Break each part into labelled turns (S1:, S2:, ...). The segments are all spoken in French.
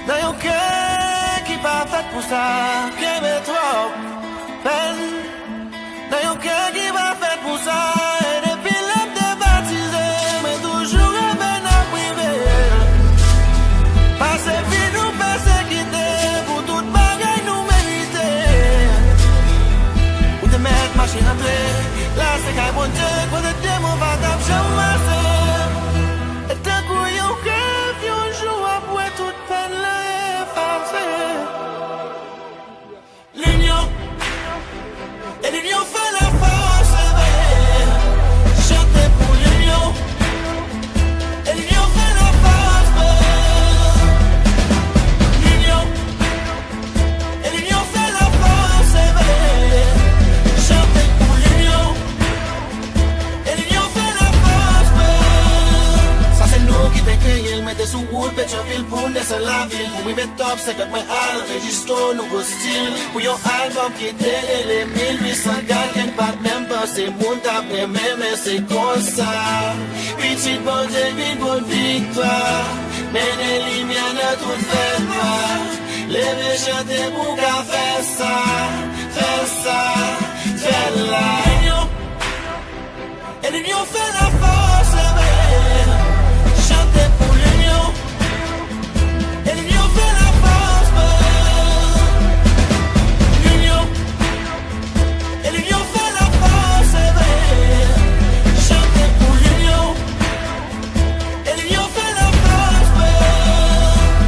S1: Dans yon cœur qui pas fait pour ça, qui met trop peine. Dans yon cœur qui pas fait pour ça, et depuis l'homme de baptisé, mais toujours un ben à privé. Passez vie nous persécuter, pour toute bagaille nous mériter. Ou te mettre machine entrée, là c'est qu'un bon Dieu, pour te démon va t'abjammer. Et d'un coup yon cœur, yon joue à boire toute peine là. L'union, et l'union fait la force, chantez pour l'union, et l'union fait la force, l'union, et l'union fait la force, chantez pour l'union, et l'union fait la force. Ça c'est nous qui t'écrivons, il mettait sous route, Pétionville pour laisser la ville. Pour lui mettre top, c'est que moi à l'enregistre nouveau style. Pour yon album qui était les 1800 gars, qui pas même pas c'est mon d'après même, mais c'est comme ça. Petit bon Dieu, bonne victoire. Mais les lumières ne tout fait pas. Les chanter pour qu'à faire ça, faire la. Et l'union fait la force, chantez pour l'union. Et l'union fait la force, l'union. Et l'union fait la force, chantez pour l'union. Et l'union fait la force.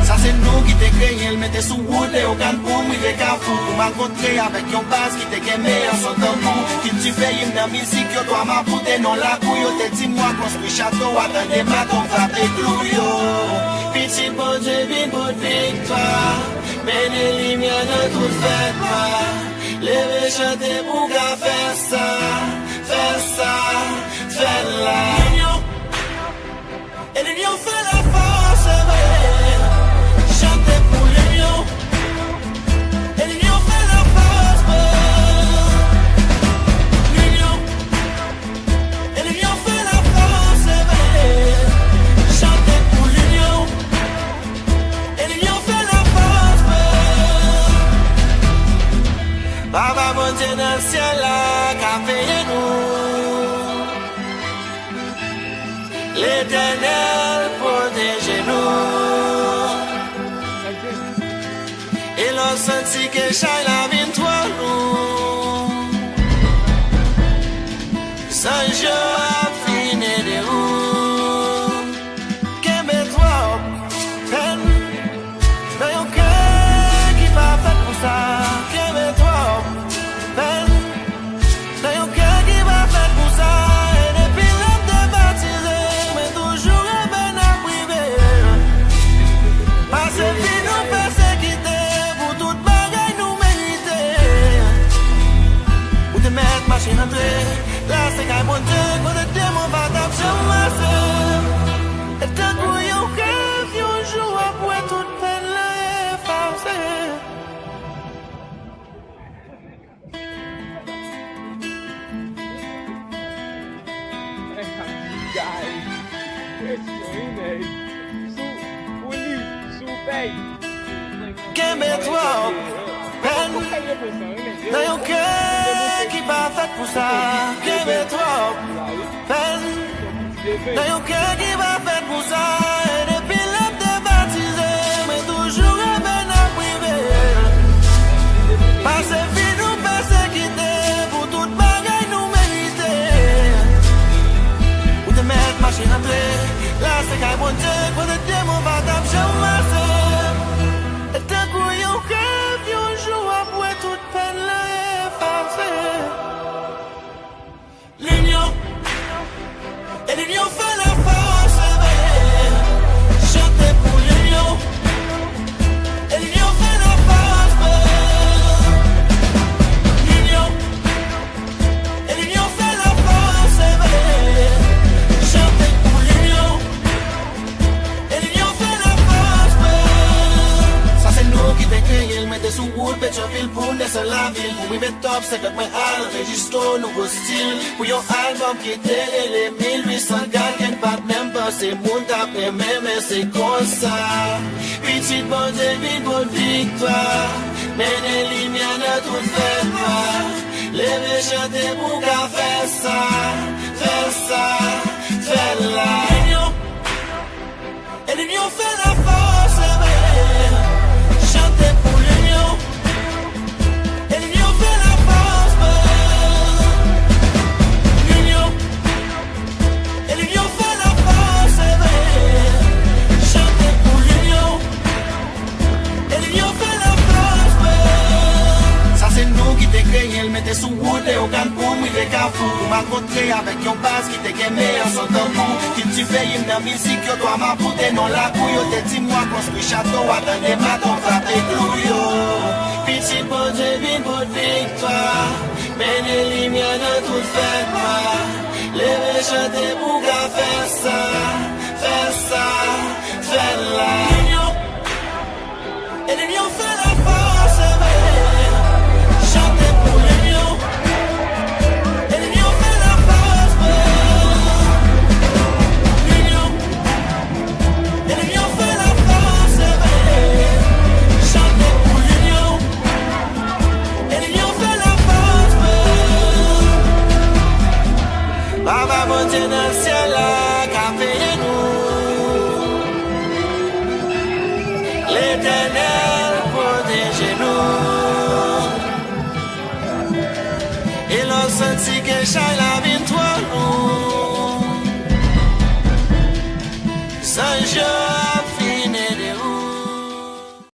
S1: Ça c'est nous qui t'ai créé, il mettait sous route et au canne pour m'y vécafou. Pour m'encontrer avec yon base qui t'ai gagné en son temps. Qui tu fais une dans musique, yo doit m'apporter non la couille. Yo te dis moi construit château, attendez ma ton frappe et clouio. Petit bon Dieu, bonne victoire. Mais les lumières ne tout fait pas. Les chanter pour qu'à faire ça, faire la. L'union, et l'union fait la force, chantez pour l'union. Et l'union fait la force, l'union. Et l'union fait la force, chantez pour l'union. Et l'union fait la force. Papa bon Dieu dans le ciel là, qu'a payé nous. L'Éternel protège-nous. Et l'on sentit que chaque la vie toi nous. Sans jour à finir de roue. Qu'aime toi, peine. Dans yon cœur qui pas fait pour ça. Qu'aime toi, peine. Dans yon cœur qui pas fait pour ça. Et depuis l'homme de baptisé, mais toujours un ben à privé. Passez vie nous persécuter, pour toute bagaille nous mériter. Ou te mettre machine entrée, là c'est qu'un bon Dieu, pour te démon va t'abjammer. Et d'un coup yon rêve, yon joue à boire toute peine là effacée. Qu'aime toi, peine. Dans yon cœur qui pas fait pour ça. Qu'aime toi, peine. Dans yon cœur qui pas fait pour ça. Et depuis l'homme de baptisé, mais toujours un ben à privé. Passez vie nous persécuter, pour toute bagaille nous mériter. Ou te mettre machine entrée, là c'est qu'un bon Dieu, pour te démon va t'abjammer. Et d'un coup yon rêve, yon joue à boire toute peine là effacée. L'union, et l'union fait la force, chantez pour l'union. Et l'union fait la force, l'union. Et l'union fait la force, chantez pour l'union. Et l'union fait la force. Ça c'est nous qui t'ai créé, il mettait sous route, Pétionville pour laisser la ville. Pour lui mettre top, c'est que moi à l'enregistre nouveau style. Pour yon album qui était les 1800 gars, qui pas même pas c'est mon d'après même, mais c'est comme ça. Petit bon Dieu, victoire. Mener lumière de toute fête noire. Lever chanter pour qu'à faire ça. Faire ça, faire là. Et l'union fait la force, chanter pour l'union. Et l'union fait la force, l'union. Et l'union fait la force, chanter pour l'union. Et l'union fait la force, ça c'est nous qui t'ai créé, elle mettait sous route et au canne pour moi, il est cafou. M'a rencontré avec une base qui t'est aimé en son temps. Qui tu veilles dans la musique, yo dois m'apporter non la couille. T'es dis-moi construit château, attendez ma ton frappe et clouio. Petit bon Dieu, vine pour victoire. Mener lumière dans toute fête noire. Lever chanter pour qu'à faire ça. Faire ça, faire là. L'union, et l'union fait la force, chanter pour l'union. Et l'union fait la force, l'union. Et l'union fait la force, chanter pour l'union. Et l'union fait la force, Baba bon Dieu dans le ciel là, qu'a payé nous. L'Éternel protège-nous. Et l'on sentit que chaque la vie